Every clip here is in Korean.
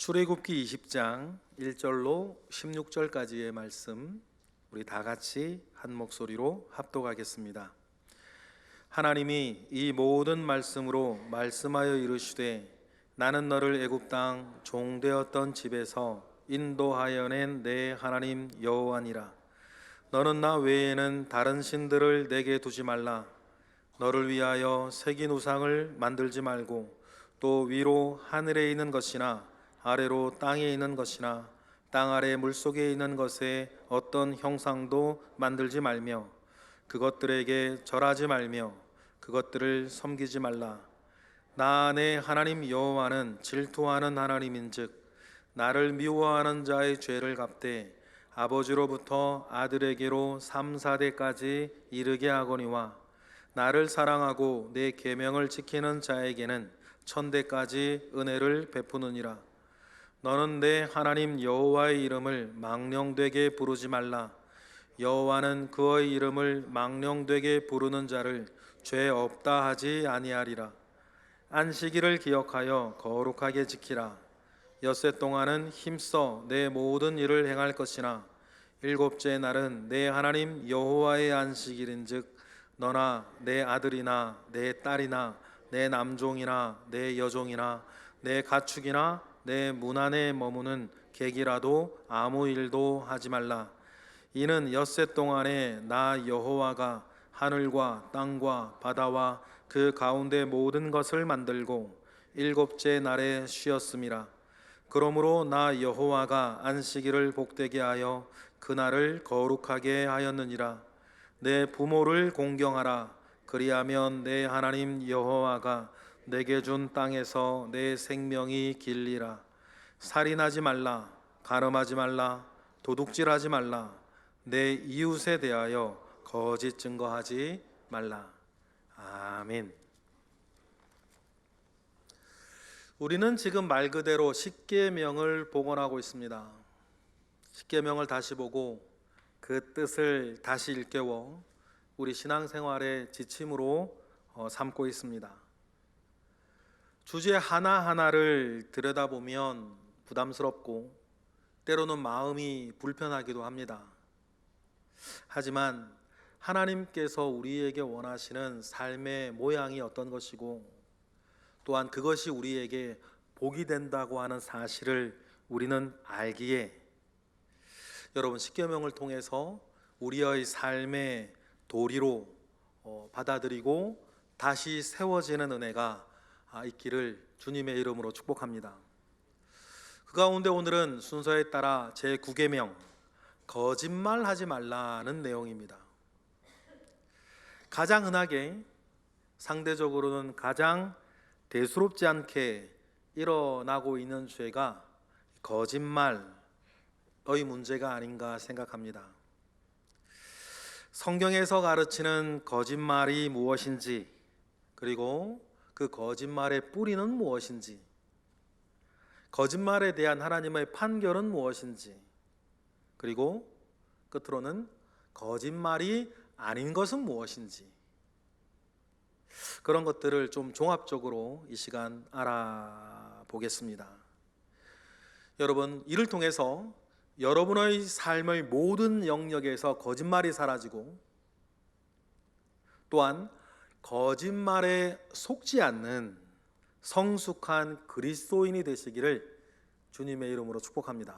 출애굽기 20장 1절로 16절까지의 말씀, 우리 다 같이 한 목소리로 합독하겠습니다. 하나님이 이 모든 말씀으로 말씀하여 이르시되 나는 너를 애굽 땅 종되었던 집에서 인도하여 낸 내 하나님 여호와니라. 너는 나 외에는 다른 신들을 내게 두지 말라. 너를 위하여 새긴 우상을 만들지 말고 또 위로 하늘에 있는 것이나 아래로 땅에 있는 것이나 땅 아래 물속에 있는 것에 어떤 형상도 만들지 말며 그것들에게 절하지 말며 그것들을 섬기지 말라. 나 내 하나님 여호와는 질투하는 하나님인즉 나를 미워하는 자의 죄를 갚되 아버지로부터 아들에게로 3, 4대까지 이르게 하거니와 나를 사랑하고 내 계명을 지키는 자에게는 1000대까지 은혜를 베푸느니라. 너는 내 하나님 여호와의 이름을 망령되게 부르지 말라. 여호와는 그의 이름을 망령되게 부르는 자를 죄 없다 하지 아니하리라. 안식일을 기억하여 거룩하게 지키라. 엿새 동안은 힘써 내 모든 일을 행할 것이나 일곱째 날은 내 하나님 여호와의 안식일인즉 너나 내 아들이나 내 딸이나 내 남종이나 내 여종이나 내 가축이나 내 문 안에 머무는 객이라도 아무 일도 하지 말라. 이는 엿새 동안에 나 여호와가 하늘과 땅과 바다와 그 가운데 모든 것을 만들고 일곱째 날에 쉬었음이라. 그러므로 나 여호와가 안식일을 복되게 하여 그날을 거룩하게 하였느니라. 내 부모를 공경하라. 그리하면 내 하나님 여호와가 내게 준 땅에서 내 생명이 길리라. 살인하지 말라. 간음하지 말라. 도둑질하지 말라. 내 이웃에 대하여 거짓 증거하지 말라. 아멘. 우리는 지금 말 그대로 십계명을 복원하고 있습니다. 십계명을 다시 보고 그 뜻을 다시 일깨워 우리 신앙생활의 지침으로 삼고 있습니다. 주제 하나하나를 들여다보면 부담스럽고 때로는 마음이 불편하기도 합니다. 하지만 하나님께서 우리에게 원하시는 삶의 모양이 어떤 것이고 또한 그것이 우리에게 복이 된다고 하는 사실을 우리는 알기에 여러분 십계명을 통해서 우리의 삶의 도리로 받아들이고 다시 세워지는 은혜가 있기를 주님의 이름으로 축복합니다. 그 가운데 오늘은 순서에 따라 제9계명 거짓말하지 말라는 내용입니다. 가장 흔하게 상대적으로는 가장 대수롭지 않게 일어나고 있는 죄가 거짓말의 문제가 아닌가 생각합니다. 성경에서 가르치는 거짓말이 무엇인지 그리고 그 거짓말의 뿌리는 무엇인지 거짓말에 대한 하나님의 판결은 무엇인지 그리고 끝으로는 거짓말이 아닌 것은 무엇인지 그런 것들을 좀 종합적으로 이 시간 알아보겠습니다. 여러분, 이를 통해서 여러분의 삶의 모든 영역에서 거짓말이 사라지고 또한 거짓말에 속지 않는 성숙한 그리스도인이 되시기를 주님의 이름으로 축복합니다.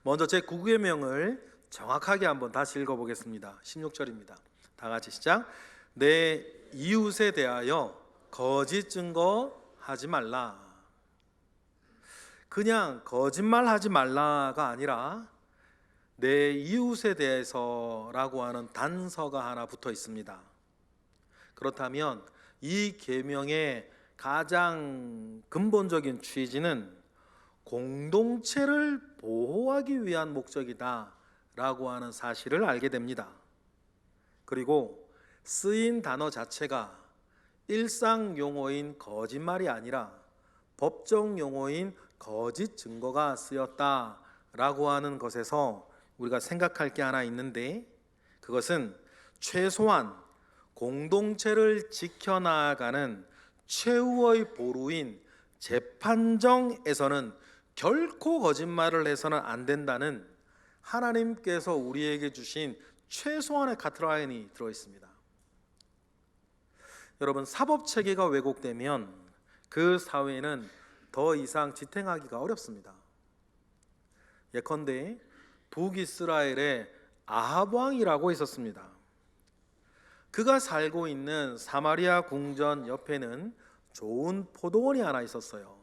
먼저 제9계명을 정확하게 한번 다시 읽어보겠습니다. 16절입니다. 다 같이 시작. 내 이웃에 대하여 거짓 증거하지 말라. 그냥 거짓말하지 말라가 아니라 내 이웃에 대해서라고 하는 단서가 하나 붙어 있습니다. 그렇다면 이 계명의 가장 근본적인 취지는 공동체를 보호하기 위한 목적이다 라고 하는 사실을 알게 됩니다. 그리고 쓰인 단어 자체가 일상 용어인 거짓말이 아니라 법정 용어인 거짓 증거가 쓰였다라고 하는 것에서 우리가 생각할 게 하나 있는데 그것은 최소한 공동체를 지켜나가는 최후의 보루인 재판정에서는 결코 거짓말을 해서는 안 된다는 하나님께서 우리에게 주신 최소한의 가트라인이 들어 있습니다. 여러분, 사법 체계가 왜곡되면 그 사회는 더 이상 지탱하기가 어렵습니다. 예컨대 북이스라엘에 아합 왕이라고 있었습니다. 그가 살고 있는 사마리아 궁전 옆에는 좋은 포도원이 하나 있었어요.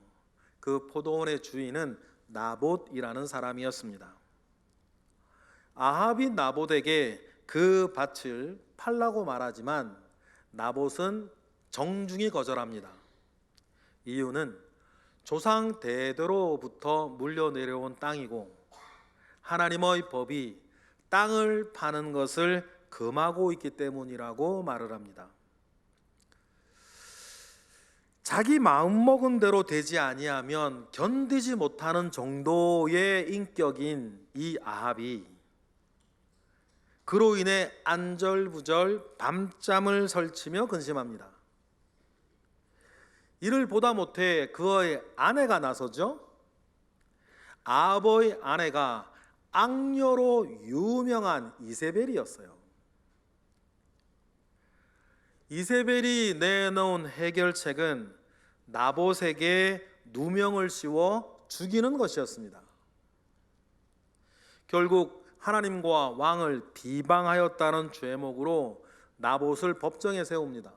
그 포도원의 주인은 나봇이라는 사람이었습니다. 아합이 나봇에게 그 밭을 팔라고 말하지만 나봇은 정중히 거절합니다. 이유는 조상 대대로부터 물려 내려온 땅이고 하나님의 법이 땅을 파는 것을 금하고 있기 때문이라고 말을 합니다. 자기 마음먹은 대로 되지 아니하면 견디지 못하는 정도의 인격인 이 아합이 그로 인해 안절부절 밤잠을 설치며 근심합니다. 이를 보다 못해 그의 아내가 나서죠. 아합의 아내가 악녀로 유명한 이세벨이었어요. 이세벨이 내놓은 해결책은 나봇에게 누명을 씌워 죽이는 것이었습니다. 결국 하나님과 왕을 비방하였다는 죄목으로 나봇을 법정에 세웁니다.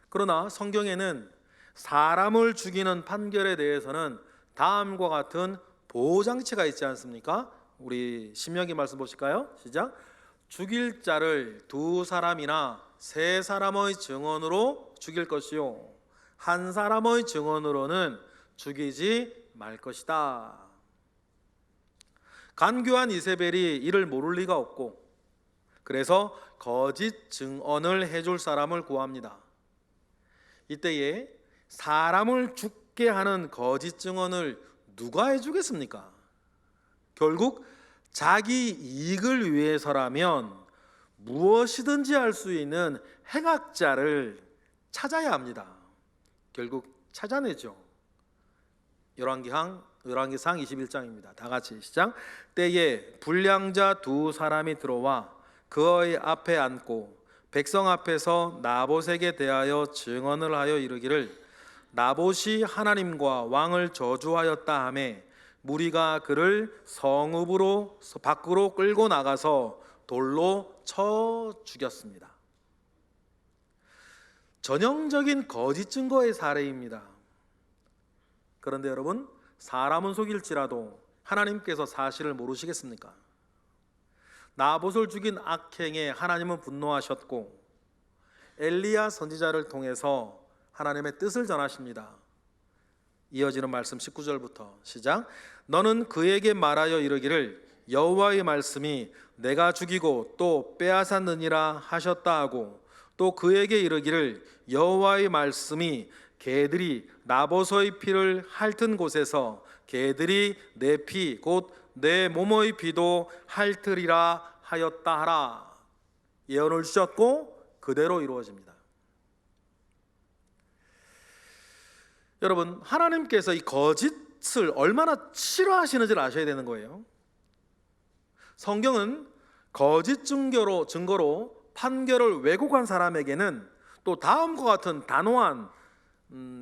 그러나 성경에는 사람을 죽이는 판결에 대해서는 다음과 같은 보호장치가 있지 않습니까? 우리 신명기 말씀 보실까요? 시작. 죽일 자를 2사람이나 3사람의 증언으로 죽일 것이요 1사람의 증언으로는 죽이지 말 것이다. 간교한 이세벨이 이를 모를 리가 없고 그래서 거짓 증언을 해줄 사람을 구합니다. 이때에 사람을 죽게 하는 거짓 증언을 누가 해주겠습니까? 결국 자기 이익을 위해서라면 무엇이든지 할 수 있는 행악자를 찾아야 합니다. 결국 찾아내죠. 열왕기상 21장입니다. 다 같이 시작. 때에 불량자 2사람이 들어와 그의 앞에 앉고 백성 앞에서 나봇에게 대하여 증언을 하여 이르기를 나봇이 하나님과 왕을 저주하였다 하매 무리가 그를 성읍으로 밖으로 끌고 나가서 돌로 쳐 죽였습니다. 전형적인 거짓 증거의 사례입니다. 그런데 여러분, 사람은 속일지라도 하나님께서 사실을 모르시겠습니까? 나봇을 죽인 악행에 하나님은 분노하셨고 엘리야 선지자를 통해서 하나님의 뜻을 전하십니다. 이어지는 말씀 19절부터 시작. 너는 그에게 말하여 이르기를 여호와의 말씀이 내가 죽이고 또 빼앗았느니라 하셨다 하고 또 그에게 이르기를 여호와의 말씀이 개들이 나봇의 피를 핥은 곳에서 개들이 내 피 곧 내 몸의 피도 핥으리라 하였다 하라. 예언을 주셨고 그대로 이루어집니다. 여러분, 하나님께서 이 거짓을 얼마나 싫어하시는지를 아셔야 되는 거예요. 성경은 거짓 증거로 판결을 왜곡한 사람에게는 또 다음과 같은 단호한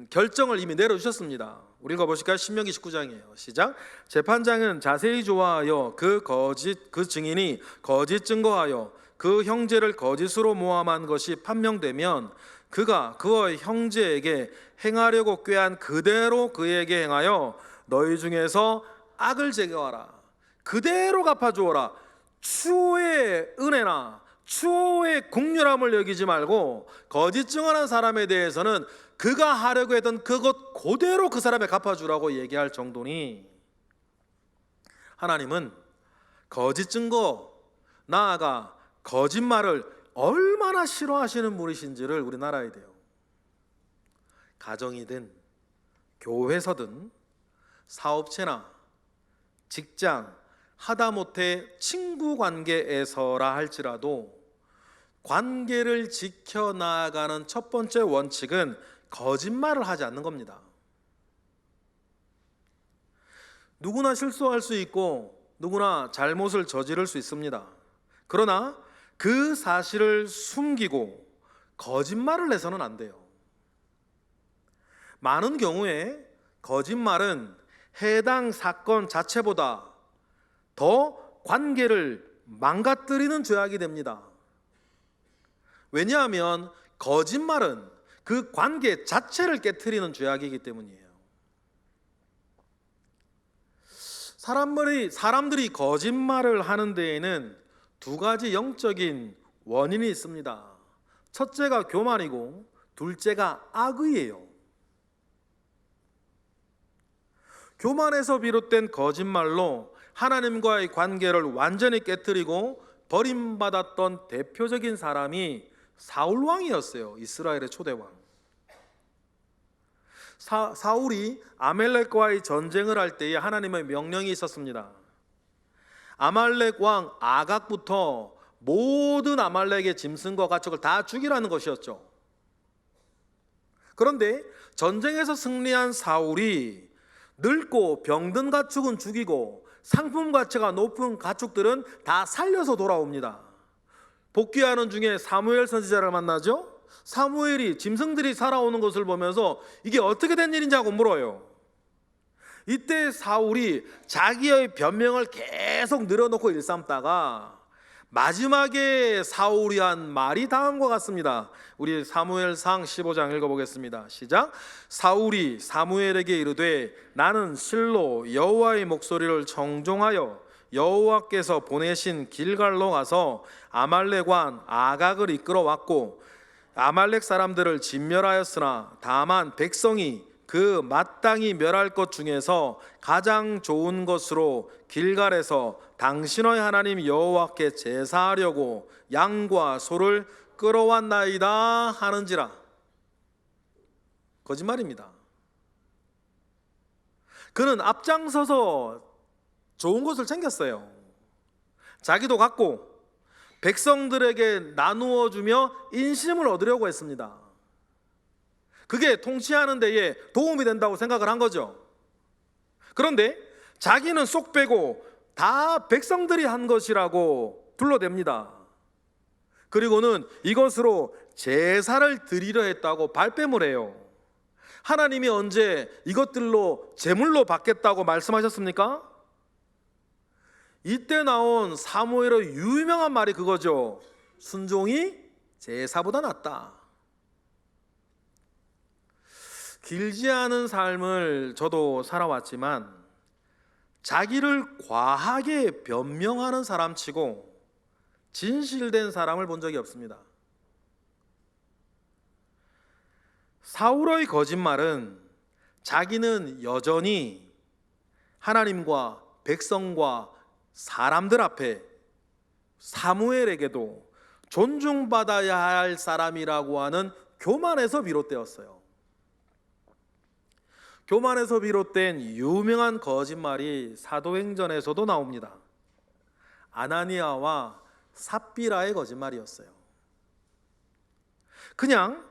결정을 이미 내려주셨습니다. 우리 읽어보실까요? 신명기 19장이에요. 시작. 재판장은 자세히 조사하여 그 증인이 거짓 증거하여 그 형제를 거짓으로 모함한 것이 판명되면 그가 그의 형제에게 행하려고 꾀한 그대로 그에게 행하여 너희 중에서 악을 제거하라. 그대로 갚아주어라. 추후의 은혜나 추후의 긍휼함을 여기지 말고 거짓 증언한 사람에 대해서는 그가 하려고 했던 그것 그대로 그 사람에 갚아주라고 얘기할 정도니 하나님은 거짓 증거, 나아가 거짓말을 얼마나 싫어하시는 분이신지를 우리는 알아야 돼요. 가정이든 교회서든 사업체나 직장, 하다못해 친구 관계에서라 할지라도 관계를 지켜나가는 첫 번째 원칙은 거짓말을 하지 않는 겁니다. 누구나 실수할 수 있고 누구나 잘못을 저지를 수 있습니다. 그러나 그 사실을 숨기고 거짓말을 해서는 안 돼요. 많은 경우에 거짓말은 해당 사건 자체보다 더 관계를 망가뜨리는 죄악이 됩니다. 왜냐하면 거짓말은 그 관계 자체를 깨트리는 죄악이기 때문이에요. 사람들이 거짓말을 하는 데에는 두 가지 영적인 원인이 있습니다. 첫째가 교만이고 둘째가 악의예요. 교만에서 비롯된 거짓말로 하나님과의 관계를 완전히 깨뜨리고 버림받았던 대표적인 사람이 사울 왕이었어요. 이스라엘의 초대왕. 사울이 아말렉과의 전쟁을 할 때에 하나님의 명령이 있었습니다. 아말렉 왕 아각부터 모든 아말렉의 짐승과 가축을 다 죽이라는 것이었죠. 그런데 전쟁에서 승리한 사울이 늙고 병든 가축은 죽이고 상품 가치가 높은 가축들은 다 살려서 돌아옵니다. 복귀하는 중에 사무엘 선지자를 만나죠. 사무엘이 짐승들이 살아오는 것을 보면서 이게 어떻게 된 일인지 하고 물어요. 이때 사울이 자기의 변명을 계속 늘어놓고 일삼다가 마지막에 사울이 한 말이 다음과 같습니다. 우리 사무엘상 15장 읽어보겠습니다. 시작. 사울이 사무엘에게 이르되 나는 실로 여호와의 목소리를 청종하여 여호와께서 보내신 길갈로 가서 아말렉 왕 아각을 이끌어 왔고 아말렉 사람들을 진멸하였으나 다만 백성이 그 마땅히 멸할 것 중에서 가장 좋은 것으로 길갈에서 당신의 하나님 여호와께 제사하려고 양과 소를 끌어왔나이다 하는지라. 거짓말입니다. 그는 앞장서서 좋은 것을 챙겼어요. 자기도 갖고 백성들에게 나누어 주며 인심을 얻으려고 했습니다. 그게 통치하는 데에 도움이 된다고 생각을 한 거죠. 그런데 자기는 쏙 빼고 다 백성들이 한 것이라고 둘러댑니다. 그리고는 이것으로 제사를 드리려 했다고 발뺌을 해요. 하나님이 언제 이것들로 제물로 받겠다고 말씀하셨습니까? 이때 나온 사무엘의 유명한 말이 그거죠. 순종이 제사보다 낫다. 길지 않은 삶을 저도 살아왔지만 자기를 과하게 변명하는 사람치고 진실된 사람을 본 적이 없습니다. 사울의 거짓말은 자기는 여전히 하나님과 백성과 사람들 앞에 사무엘에게도 존중받아야 할 사람이라고 하는 교만에서 비롯되었어요. 교만에서 비롯된 유명한 거짓말이 사도행전에서도 나옵니다. 아나니아와 삽비라의 거짓말이었어요. 그냥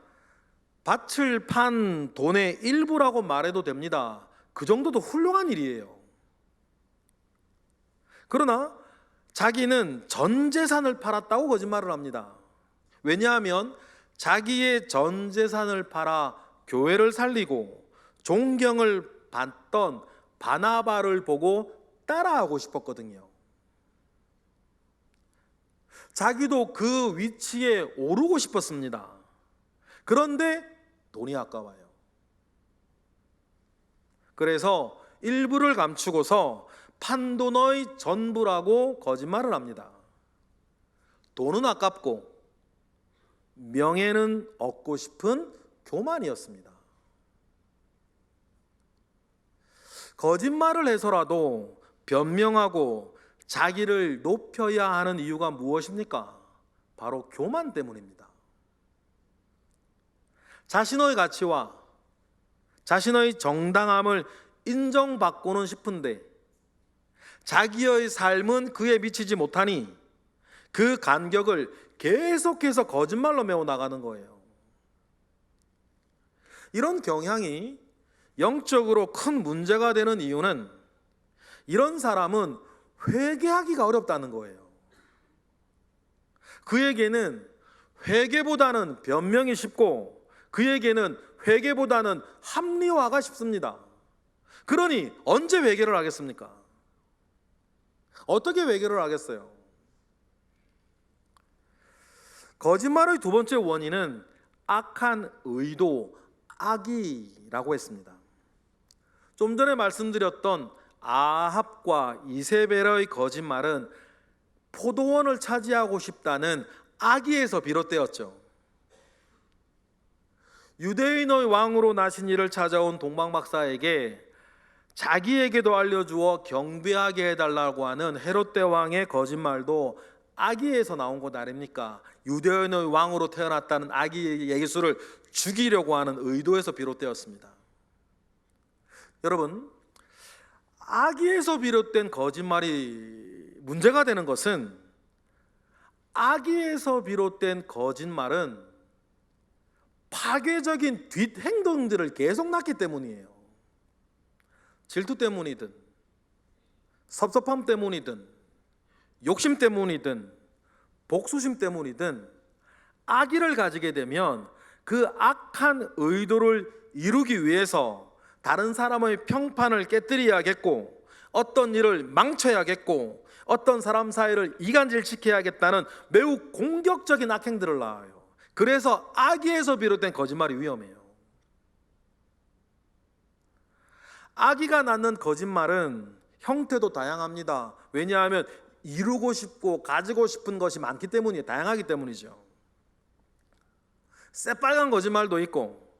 밭을 판 돈의 일부라고 말해도 됩니다. 그 정도도 훌륭한 일이에요. 그러나 자기는 전 재산을 팔았다고 거짓말을 합니다. 왜냐하면 자기의 전 재산을 팔아 교회를 살리고 존경을 받던 바나바를 보고 따라하고 싶었거든요. 자기도 그 위치에 오르고 싶었습니다. 그런데 돈이 아까워요. 그래서 일부를 감추고서 판돈의 전부라고 거짓말을 합니다. 돈은 아깝고 명예는 얻고 싶은 교만이었습니다. 거짓말을 해서라도 변명하고 자기를 높여야 하는 이유가 무엇입니까? 바로 교만 때문입니다. 자신의 가치와 자신의 정당함을 인정받고는 싶은데 자기의 삶은 그에 미치지 못하니 그 간격을 계속해서 거짓말로 메워 나가는 거예요. 이런 경향이 영적으로 큰 문제가 되는 이유는 이런 사람은 회개하기가 어렵다는 거예요. 그에게는 회개보다는 변명이 쉽고 그에게는 회개보다는 합리화가 쉽습니다. 그러니 언제 회개를 하겠습니까? 어떻게 회개를 하겠어요? 거짓말의 두 번째 원인은 악한 의도, 악의라고 했습니다. 좀 전에 말씀드렸던 아합과 이세벨의 거짓말은 포도원을 차지하고 싶다는 악의에서 비롯되었죠. 유대인의 왕으로 나신 이를 찾아온 동방박사에게 자기에게도 알려주어 경배하게 해달라고 하는 헤롯 대왕의 거짓말도 악의에서 나온 것 아닙니까? 유대인의 왕으로 태어났다는 악의 예수를 죽이려고 하는 의도에서 비롯되었습니다. 여러분, 악의에서 비롯된 거짓말이 문제가 되는 것은 악의에서 비롯된 거짓말은 파괴적인 뒷행동들을 계속 낳기 때문이에요. 질투 때문이든 섭섭함 때문이든 욕심 때문이든 복수심 때문이든 악의를 가지게 되면 그 악한 의도를 이루기 위해서 다른 사람의 평판을 깨뜨려야겠고 어떤 일을 망쳐야겠고 어떤 사람 사이를 이간질시켜야겠다는 매우 공격적인 악행들을 낳아요. 그래서 악의에서 비롯된 거짓말이 위험해요. 악의가 낳는 거짓말은 형태도 다양합니다. 왜냐하면 이루고 싶고 가지고 싶은 것이 많기 때문이에요. 다양하기 때문이죠. 새빨간 거짓말도 있고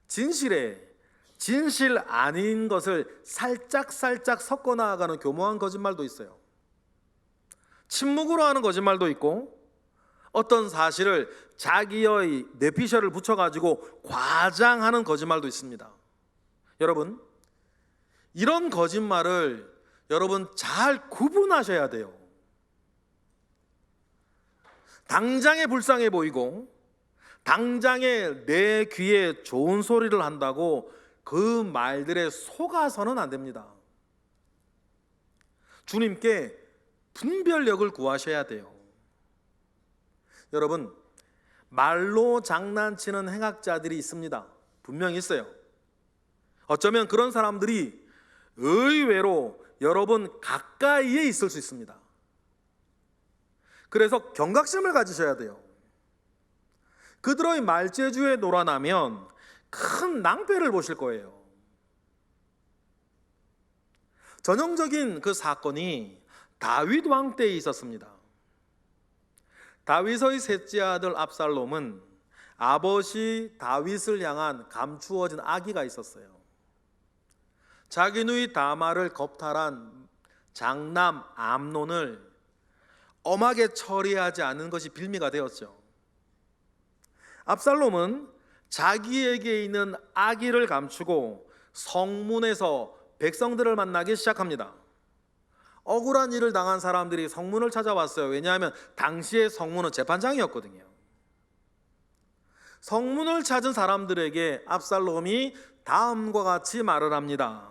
진실 아닌 것을 살짝 섞어 나가는 교묘한 거짓말도 있어요. 침묵으로 하는 거짓말도 있고 어떤 사실을 자기의 뇌피셜을 붙여가지고 과장하는 거짓말도 있습니다. 여러분, 이런 거짓말을 여러분 잘 구분하셔야 돼요. 당장에 불쌍해 보이고 당장에 내 귀에 좋은 소리를 한다고 그 말들에 속아서는 안 됩니다. 주님께 분별력을 구하셔야 돼요. 여러분, 말로 장난치는 행악자들이 있습니다. 분명히 있어요. 어쩌면 그런 사람들이 의외로 여러분 가까이에 있을 수 있습니다. 그래서 경각심을 가지셔야 돼요. 그들의 말재주에 놀아나면 큰 낭패를 보실 거예요. 전형적인 그 사건이 다윗 왕 때에 있었습니다. 다윗의 셋째 아들 압살롬은 아버지 다윗을 향한 감추어진 악의가 있었어요. 자기 누이 다말을 겁탈한 장남 암논을 엄하게 처리하지 않은 것이 빌미가 되었죠. 압살롬은 자기에게 있는 악의를 감추고 성문에서 백성들을 만나기 시작합니다. 억울한 일을 당한 사람들이 성문을 찾아왔어요. 왜냐하면 당시의 성문은 재판장이었거든요. 성문을 찾은 사람들에게 압살롬이 다음과 같이 말을 합니다.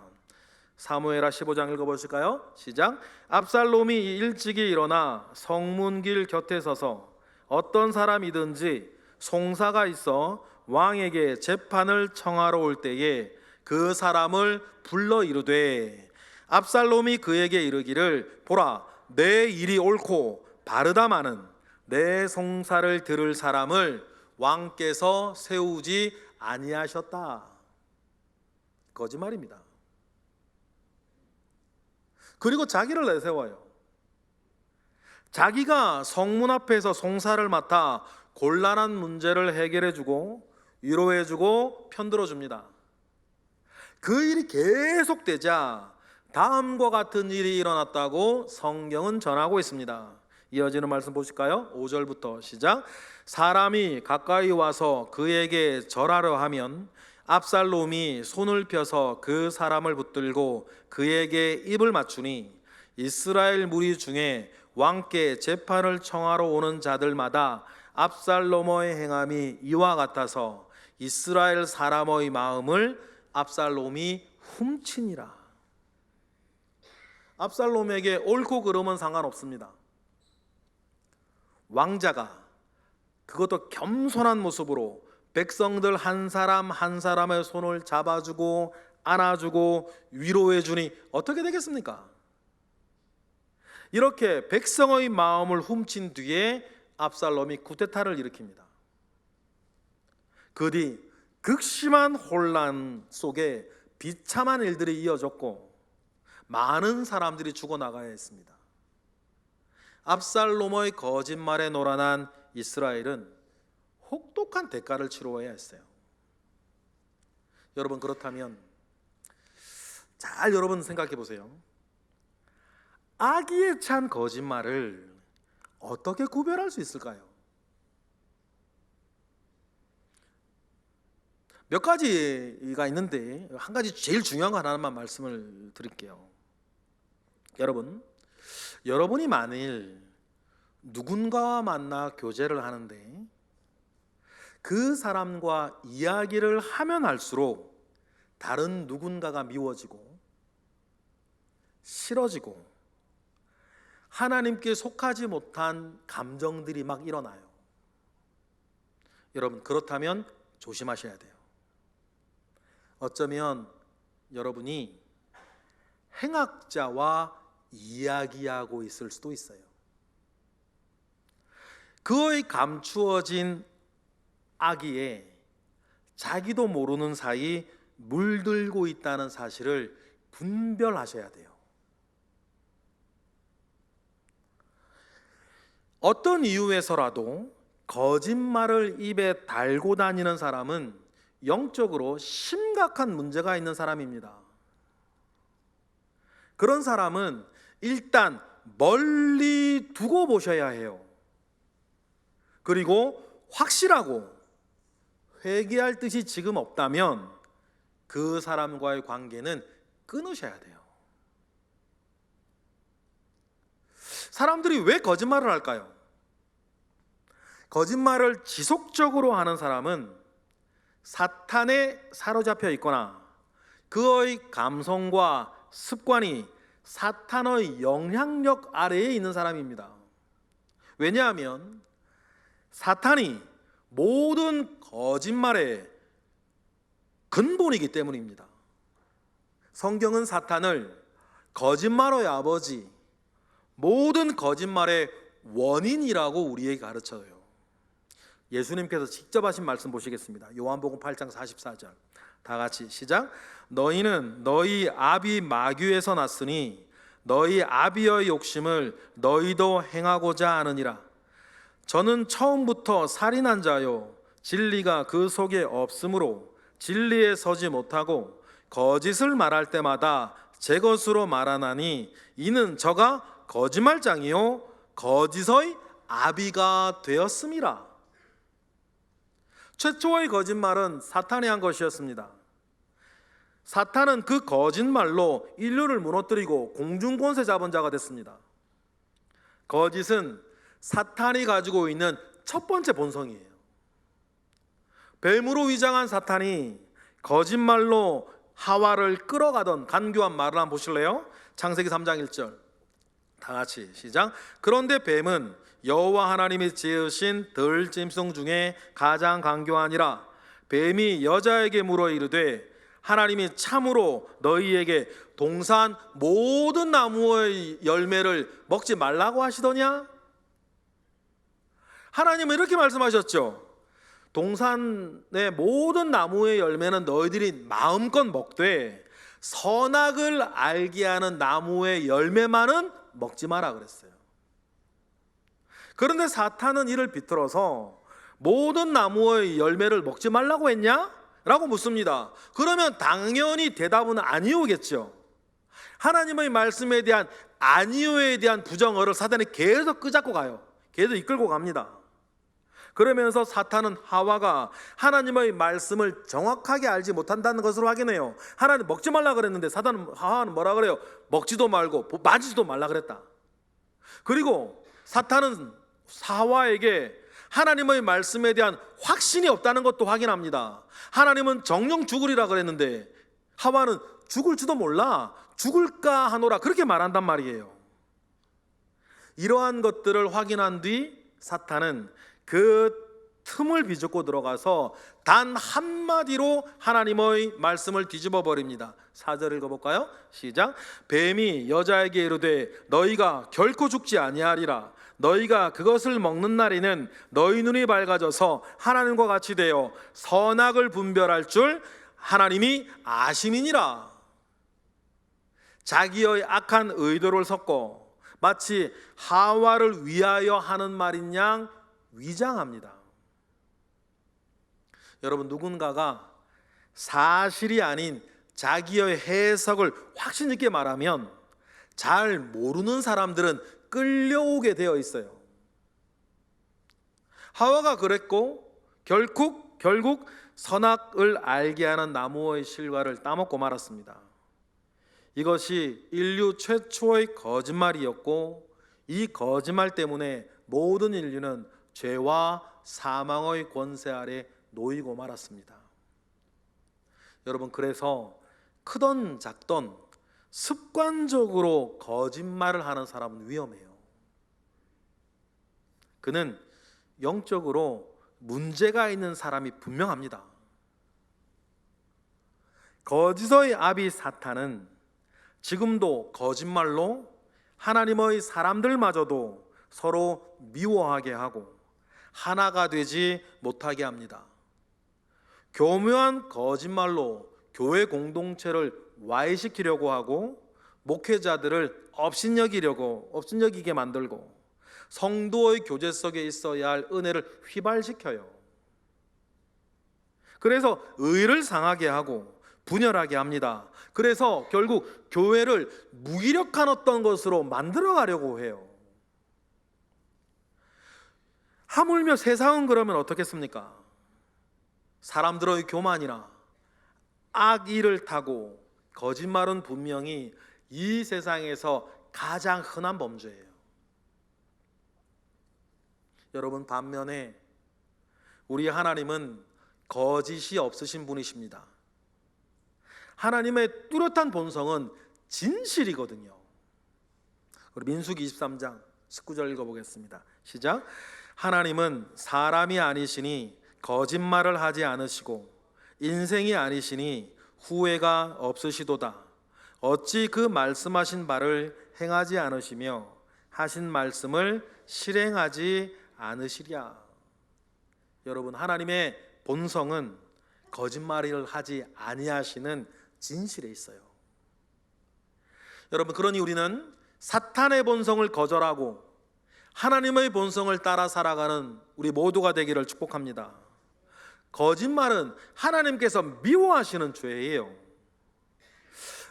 사무엘하 15장 읽어보실까요? 시작. 압살롬이 일찍이 일어나 성문길 곁에 서서 어떤 사람이든지 송사가 있어 왕에게 재판을 청하러 올 때에 그 사람을 불러 이르되 압살롬이 그에게 이르기를 보라 내 일이 옳고 바르다마는 내 송사를 들을 사람을 왕께서 세우지 아니하셨다. 거짓말입니다. 그리고 자기를 내세워요. 자기가 성문 앞에서 송사를 맡아 곤란한 문제를 해결해주고 위로해주고 편들어줍니다. 그 일이 계속되자 다음과 같은 일이 일어났다고 성경은 전하고 있습니다. 이어지는 말씀 보실까요? 5절부터 시작. 사람이 가까이 와서 그에게 절하려 하면 압살롬이 손을 펴서 그 사람을 붙들고 그에게 입을 맞추니 이스라엘 무리 중에 왕께 재판을 청하러 오는 자들마다 압살롬의 행함이 이와 같아서 이스라엘 사람의 마음을 압살롬이 훔치니라. 압살롬에게 옳고 그름은 상관없습니다. 왕자가, 그것도 겸손한 모습으로 백성들 한 사람 한 사람의 손을 잡아주고 안아주고 위로해주니 어떻게 되겠습니까? 이렇게 백성의 마음을 훔친 뒤에 압살롬이 쿠데타를 일으킵니다. 그 뒤 극심한 혼란 속에 비참한 일들이 이어졌고 많은 사람들이 죽어나가야 했습니다. 압살롬의 거짓말에 놀아난 이스라엘은 혹독한 대가를 치러야 했어요. 여러분, 그렇다면 잘 여러분 생각해 보세요. 악의에 찬 거짓말을 어떻게 구별할 수 있을까요? 몇 가지가 있는데 한 가지 제일 중요한 거 하나만 말씀을 드릴게요. 여러분이 만일 누군가와 만나 교제를 하는데 그 사람과 이야기를 하면 할수록 다른 누군가가 미워지고 싫어지고 하나님께 속하지 못한 감정들이 막 일어나요. 여러분, 그렇다면 조심하셔야 돼요. 어쩌면 여러분이 행악자와 이야기하고 있을 수도 있어요. 그의 감추어진 악의에 자기도 모르는 사이 물들고 있다는 사실을 분별하셔야 돼요. 어떤 이유에서라도 거짓말을 입에 달고 다니는 사람은 영적으로 심각한 문제가 있는 사람입니다. 그런 사람은 일단 멀리 두고 보셔야 해요. 그리고 확실하고 회개할 뜻이 지금 없다면 그 사람과의 관계는 끊으셔야 돼요. 사람들이 왜 거짓말을 할까요? 거짓말을 지속적으로 하는 사람은 사탄에 사로잡혀 있거나 그의 감성과 습관이 사탄의 영향력 아래에 있는 사람입니다. 왜냐하면 사탄이 모든 거짓말의 근본이기 때문입니다. 성경은 사탄을 거짓말의 아버지, 모든 거짓말의 원인이라고 우리에게 가르쳐요. 예수님께서 직접 하신 말씀 보시겠습니다. 요한복음 8장 44절 다 같이 시작. 너희는 너희 아비 마귀에서 났으니 너희 아비의 욕심을 너희도 행하고자 하느니라. 저는 처음부터 살인한 자요 진리가 그 속에 없으므로 진리에 서지 못하고 거짓을 말할 때마다 제 것으로 말하나니 이는 저가 거짓말장이요 거짓의 아비가 되었음이라. 최초의 거짓말은 사탄이 한 것이었습니다. 사탄은 그 거짓말로 인류를 무너뜨리고 공중권세 잡은 자가 됐습니다. 거짓은 사탄이 가지고 있는 첫 번째 본성이에요. 뱀으로 위장한 사탄이 거짓말로 하와를 끌어가던 간교한 말을 한번 보실래요? 창세기 3장 1절 다 같이 시작. 그런데 뱀은 여호와 하나님이 지으신 들짐승 중에 가장 간교하니라. 뱀이 여자에게 물어 이르되 하나님이 참으로 너희에게 동산 모든 나무의 열매를 먹지 말라고 하시더냐? 하나님은 이렇게 말씀하셨죠. 동산의 모든 나무의 열매는 너희들이 마음껏 먹되 선악을 알게 하는 나무의 열매만은 먹지 마라 그랬어요. 그런데 사탄은 이를 비틀어서 모든 나무의 열매를 먹지 말라고 했냐? 라고 묻습니다. 그러면 당연히 대답은 아니오겠죠. 하나님의 말씀에 대한 아니오에 대한 부정어를 사탄이 계속 끄잡고 가요. 계속 이끌고 갑니다. 그러면서 사탄은 하와가 하나님의 말씀을 정확하게 알지 못한다는 것으로 확인해요. 하나님 먹지 말라 그랬는데 하와는 뭐라 그래요? 먹지도 말고 만지지도 말라 그랬다. 그리고 사탄은 하와에게 하나님의 말씀에 대한 확신이 없다는 것도 확인합니다. 하나님은 정령 죽으리라 그랬는데 하와는 죽을지도 몰라, 죽을까 하노라 그렇게 말한단 말이에요. 이러한 것들을 확인한 뒤 사탄은 그 틈을 비집고 들어가서 단 한마디로 하나님의 말씀을 뒤집어 버립니다. 4절 읽어볼까요? 시작. 뱀이 여자에게 이르되 너희가 결코 죽지 아니하리라. 너희가 그것을 먹는 날에는 너희 눈이 밝아져서 하나님과 같이 되어 선악을 분별할 줄 하나님이 아심이니라. 자기의 악한 의도를 섞고 마치 하와를 위하여 하는 말인 양 위장합니다. 여러분, 누군가가 사실이 아닌 자기의 해석을 확신 있게 말하면 잘 모르는 사람들은 끌려오게 되어 있어요. 하와가 그랬고 결국 선악을 알게 하는 나무의 실과를 따먹고 말았습니다. 이것이 인류 최초의 거짓말이었고 이 거짓말 때문에 모든 인류는 죄와 사망의 권세 아래 놓이고 말았습니다. 여러분, 그래서 크던 작던 습관적으로 거짓말을 하는 사람은 위험해요. 그는 영적으로 문제가 있는 사람이 분명합니다. 거짓의 아비 사탄은 지금도 거짓말로 하나님의 사람들마저도 서로 미워하게 하고 하나가 되지 못하게 합니다. 교묘한 거짓말로 교회 공동체를 와해시키려고 하고 목회자들을 업신여기게 만들고 성도의 교제 속에 있어야 할 은혜를 휘발시켜요. 그래서 의를 상하게 하고 분열하게 합니다. 그래서 결국 교회를 무기력한 어떤 것으로 만들어 가려고 해요. 하물며 세상은 그러면 어떻겠습니까? 사람들의 교만이나 악의를 타고 거짓말은 분명히 이 세상에서 가장 흔한 범죄예요. 여러분, 반면에 우리 하나님은 거짓이 없으신 분이십니다. 하나님의 뚜렷한 본성은 진실이거든요. 우리 민수기 23장 19절 읽어보겠습니다. 시작. 하나님은 사람이 아니시니 거짓말을 하지 않으시고 인생이 아니시니 후회가 없으시도다. 어찌 그 말씀하신 바를 행하지 않으시며 하신 말씀을 실행하지 않으시랴. 여러분, 하나님의 본성은 거짓말을 하지 아니하시는 진실에 있어요. 여러분, 그러니 우리는 사탄의 본성을 거절하고 하나님의 본성을 따라 살아가는 우리 모두가 되기를 축복합니다. 거짓말은 하나님께서 미워하시는 죄예요.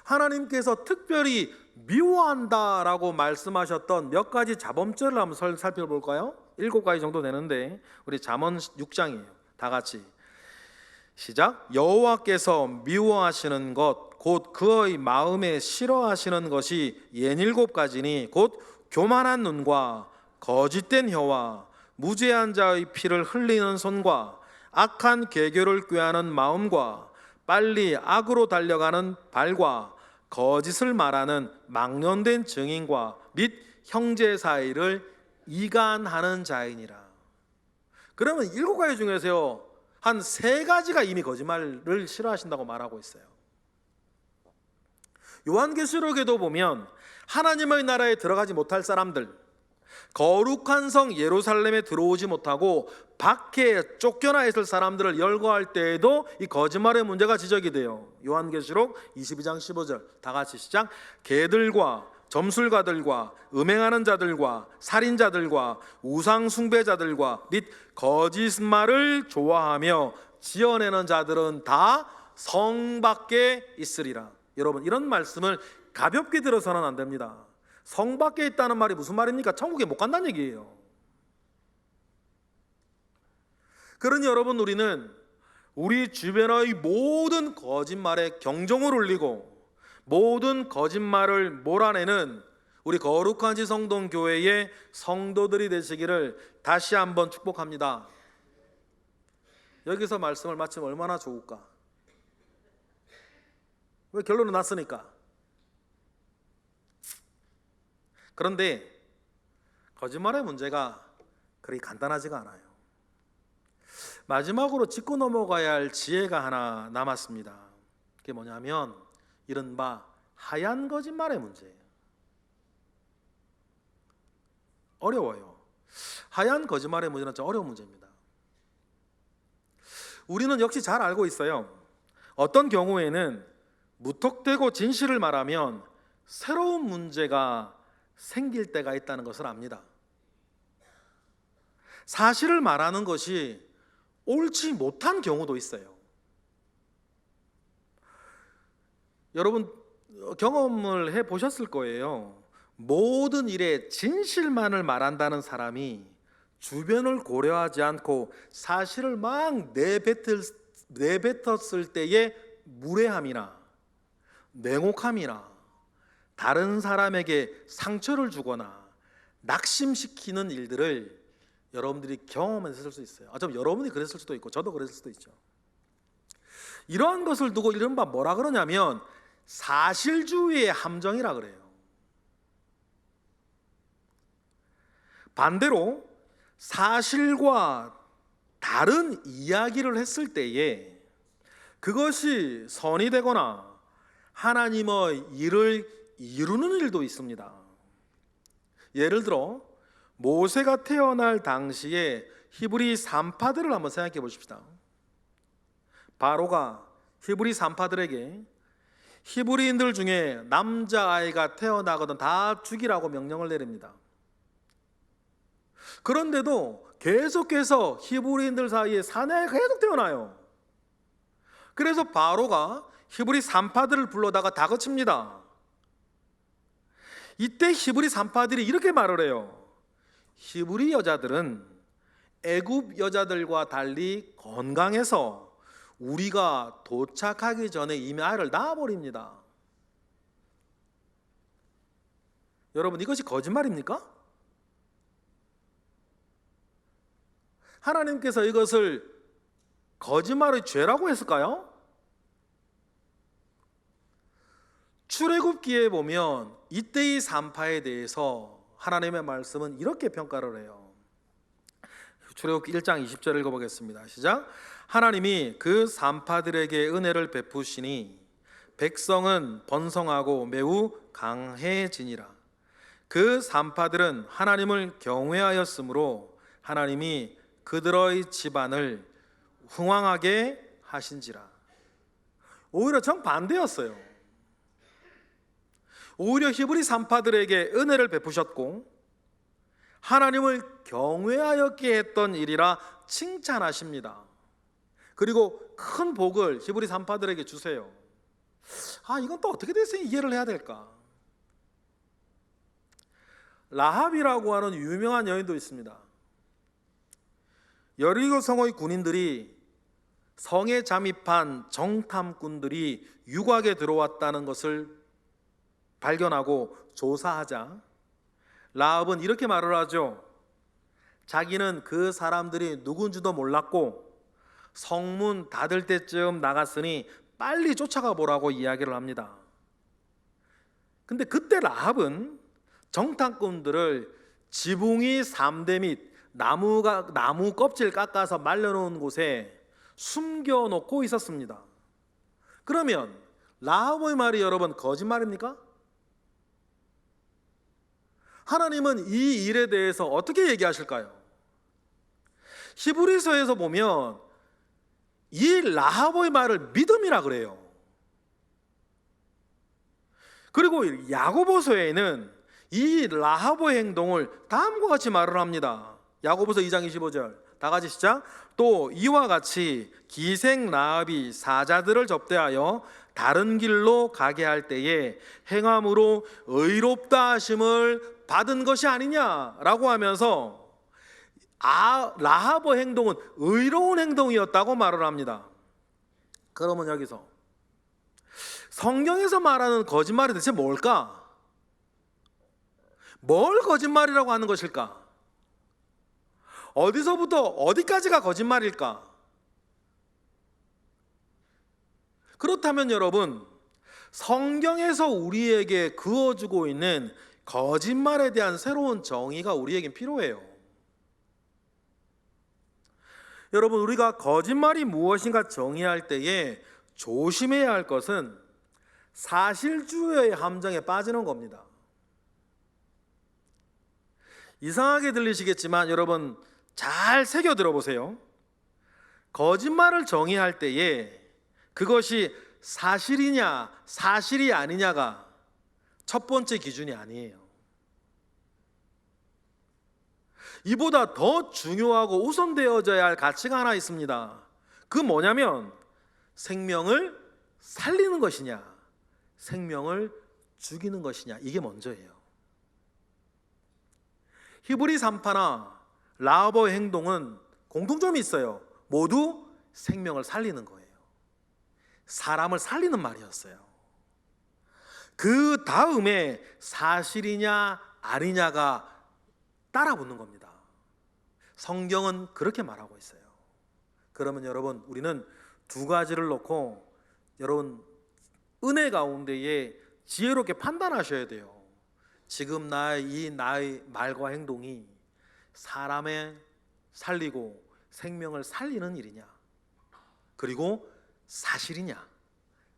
하나님께서 특별히 미워한다라고 말씀하셨던 몇 가지 자범죄를 한번 살펴볼까요? 7가지 정도 되는데 우리 잠언 6장이에요. 다 같이 시작. 여호와께서 미워하시는 것 곧 그의 마음에 싫어하시는 것이 67가지니 곧 교만한 눈과 거짓된 혀와 무죄한 자의 피를 흘리는 손과 악한 계교를 꾀하는 마음과 빨리 악으로 달려가는 발과 거짓을 말하는 망령된 증인과 및 형제 사이를 이간하는 자이니라. 그러면 7가지 중에서요 한 3가지가 이미 거짓말을 싫어하신다고 말하고 있어요. 요한계시록에도 보면 하나님의 나라에 들어가지 못할 사람들, 거룩한 성 예루살렘에 들어오지 못하고 밖에 쫓겨나 있을 사람들을 열거할 때에도 이 거짓말의 문제가 지적이 돼요. 요한계시록 22장 15절 다 같이 시작. 개들과 점술가들과 음행하는 자들과 살인자들과 우상 숭배자들과 및 거짓말을 좋아하며 지어내는 자들은 다 성 밖에 있으리라. 여러분, 이런 말씀을 가볍게 들어서는 안 됩니다. 성 밖에 있다는 말이 무슨 말입니까? 천국에 못 간다는 얘기예요. 그러니 여러분, 우리는 우리 주변의 모든 거짓말에 경종을 울리고 모든 거짓말을 몰아내는 우리 거룩한 지성동 교회의 성도들이 되시기를 다시 한번 축복합니다. 여기서 말씀을 마치면 얼마나 좋을까? 왜 결론은 났으니까. 그런데 거짓말의 문제가 그리 간단하지가 않아요. 마지막으로 짚고 넘어가야 할 지혜가 하나 남았습니다. 그게 뭐냐면 이른바 하얀 거짓말의 문제예요. 어려워요. 하얀 거짓말의 문제는 좀 어려운 문제입니다. 우리는 역시 잘 알고 있어요. 어떤 경우에는 무턱대고 진실을 말하면 새로운 문제가 생길 때가 있다는 것을 압니다. 사실을 말하는 것이 옳지 못한 경우도 있어요. 여러분 경험을 해보셨을 거예요. 모든 일에 진실만을 말한다는 사람이 주변을 고려하지 않고 사실을 막 내뱉었을 때의 무례함이나 냉혹함이나 다른 사람에게 상처를 주거나 낙심시키는 일들을 여러분들이 경험했을 수 있어요. 좀 여러분이 그랬을 수도 있고 저도 그랬을 수도 있죠. 이러한 것을 두고 이른바 뭐라 그러냐면 사실주의의 함정이라 그래요. 반대로 사실과 다른 이야기를 했을 때에 그것이 선이 되거나 하나님의 일을 이루는 일도 있습니다. 예를 들어 모세가 태어날 당시에 히브리 산파들을 한번 생각해 보십시다. 바로가 히브리 산파들에게 히브리인들 중에 남자아이가 태어나거든 다 죽이라고 명령을 내립니다. 그런데도 계속해서 히브리인들 사이에 사내가 계속 태어나요. 그래서 바로가 히브리 산파들을 불러다가 다그칩니다. 이때 히브리 산파들이 이렇게 말을 해요. 히브리 여자들은 애굽 여자들과 달리 건강해서 우리가 도착하기 전에 이미 아이를 낳아버립니다. 여러분 이것이 거짓말입니까? 하나님께서 이것을 거짓말의 죄라고 했을까요? 출애굽기에 보면 이때의 산파에 대해서 하나님의 말씀은 이렇게 평가를 해요. 출애굽기 1장 20절 읽어보겠습니다. 시작. 하나님이 그 산파들에게 은혜를 베푸시니 백성은 번성하고 매우 강해지니라. 그 산파들은 하나님을 경외하였으므로 하나님이 그들의 집안을 흥왕하게 하신지라. 오히려 정반대였어요. 오히려 히브리 산파들에게 은혜를 베푸셨고 하나님을 경외하였게 했던 일이라 칭찬하십니다. 그리고 큰 복을 히브리 산파들에게 주세요. 이건 또 어떻게 돼서 이해를 해야 될까? 라합이라고 하는 유명한 여인도 있습니다. 여리고 성의 군인들이 성에 잠입한 정탐꾼들이 유곽에 들어왔다는 것을 발견하고 조사하자 라합은 이렇게 말을 하죠. 자기는 그 사람들이 누군지도 몰랐고 성문 닫을 때쯤 나갔으니 빨리 쫓아가 보라고 이야기를 합니다. 근데 그때 라합은 정탐꾼들을 지붕이 3대 및 나무 껍질 깎아서 말려놓은 곳에 숨겨놓고 있었습니다. 그러면 라합의 말이 여러분 거짓말입니까? 하나님은 이 일에 대해서 어떻게 얘기하실까요? 히브리서에서 보면 이 라합의 말을 믿음이라 그래요. 그리고 야고보서에는 이 라합의 행동을 다음과 같이 말을 합니다. 야고보서 2장 25절 다 같이 시작. 또 이와 같이 기생 라합이 사자들을 접대하여 다른 길로 가게 할 때에 행함으로 의롭다 하심을 받은 것이 아니냐라고 하면서 라합의 행동은 의로운 행동이었다고 말을 합니다. 그러면 여기서 성경에서 말하는 거짓말이 대체 뭘까? 뭘 거짓말이라고 하는 것일까? 어디서부터 어디까지가 거짓말일까? 그렇다면 여러분, 성경에서 우리에게 그어주고 있는 거짓말에 대한 새로운 정의가 우리에겐 필요해요. 여러분, 우리가 거짓말이 무엇인가 정의할 때에 조심해야 할 것은 사실주의의 함정에 빠지는 겁니다. 이상하게 들리시겠지만 여러분 잘 새겨 들어보세요. 거짓말을 정의할 때에 그것이 사실이냐 사실이 아니냐가 첫 번째 기준이 아니에요. 이보다 더 중요하고 우선되어져야 할 가치가 하나 있습니다. 그 뭐냐면 생명을 살리는 것이냐 생명을 죽이는 것이냐, 이게 먼저예요. 히브리 산파나 라합의 행동은 공통점이 있어요. 모두 생명을 살리는 거예요. 사람을 살리는 말이었어요. 그 다음에 사실이냐 아니냐가 따라붙는 겁니다. 성경은 그렇게 말하고 있어요. 그러면 여러분, 우리는 두 가지를 놓고 여러분 은혜 가운데에 지혜롭게 판단하셔야 돼요. 지금 나의 말과 행동이 사람의 살리고 생명을 살리는 일이냐, 그리고 사실이냐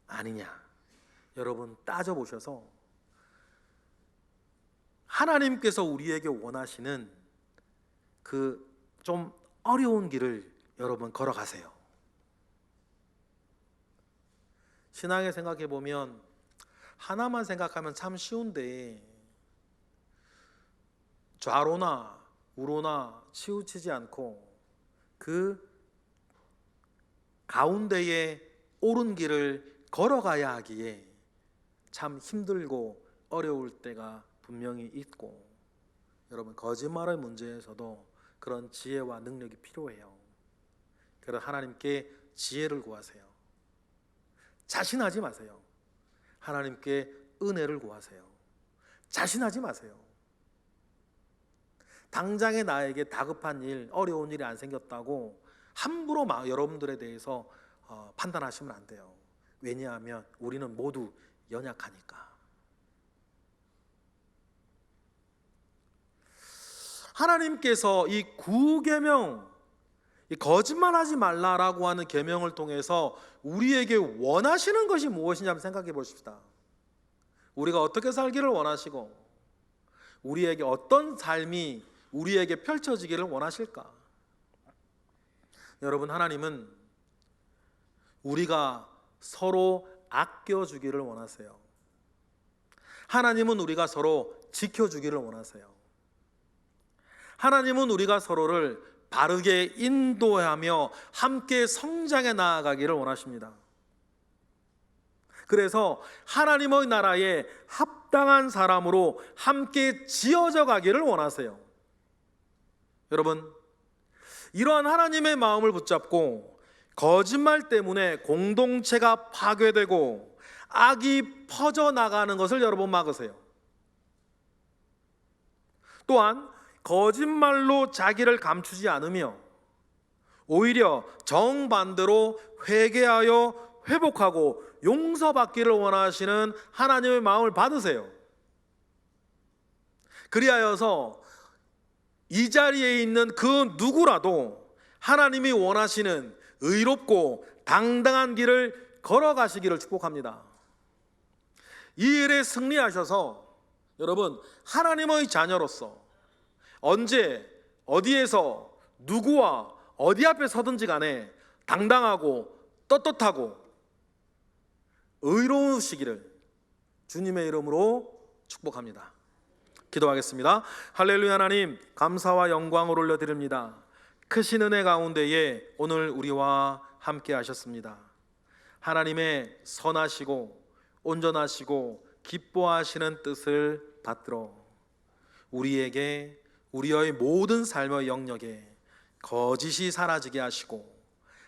아니냐, 여러분 따져보셔서 하나님께서 우리에게 원하시는 그 좀 어려운 길을 여러분 걸어가세요. 신앙에 생각해 보면 하나만 생각하면 참 쉬운데 좌로나 우로나 치우치지 않고 그 가운데에 옳은 길을 걸어가야 하기에 참 힘들고 어려울 때가 분명히 있고, 여러분 거짓말의 문제에서도 그런 지혜와 능력이 필요해요. 그래서 하나님께 지혜를 구하세요. 자신하지 마세요. 하나님께 은혜를 구하세요. 자신하지 마세요. 당장에 나에게 다급한 일, 어려운 일이 안 생겼다고 함부로 여러분들에 대해서 판단하시면 안 돼요. 왜냐하면 우리는 모두 연약하니까. 하나님께서 이 9계명, 이 거짓말하지 말라라고 하는 계명을 통해서 우리에게 원하시는 것이 무엇이냐 한번 생각해 보십시다. 우리가 어떻게 살기를 원하시고 우리에게 어떤 삶이 우리에게 펼쳐지기를 원하실까? 여러분, 하나님은 우리가 서로 아껴주기를 원하세요. 하나님은 우리가 서로 지켜주기를 원하세요. 하나님은 우리가 서로를 바르게 인도하며 함께 성장해 나아가기를 원하십니다. 그래서 하나님의 나라에 합당한 사람으로 함께 지어져 가기를 원하세요. 여러분, 이러한 하나님의 마음을 붙잡고 거짓말 때문에 공동체가 파괴되고 악이 퍼져나가는 것을 여러분 막으세요. 또한 거짓말로 자기를 감추지 않으며 오히려 정반대로 회개하여 회복하고 용서받기를 원하시는 하나님의 마음을 받으세요. 그리하여서 이 자리에 있는 그 누구라도 하나님이 원하시는 의롭고 당당한 길을 걸어가시기를 축복합니다. 이 일에 승리하셔서 여러분 하나님의 자녀로서 언제 어디에서 누구와 어디 앞에 서든지 간에 당당하고 떳떳하고 의로우시기를 주님의 이름으로 축복합니다. 기도하겠습니다. 할렐루야. 하나님 감사와 영광을 올려드립니다. 크신 은혜 가운데에 오늘 우리와 함께 하셨습니다. 하나님의 선하시고 온전하시고 기뻐하시는 뜻을 받들어 우리에게 우리의 모든 삶의 영역에 거짓이 사라지게 하시고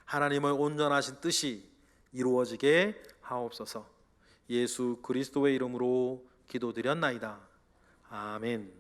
하나님의 온전하신 뜻이 이루어지게 하옵소서. 예수 그리스도의 이름으로 기도드렸나이다. 아멘.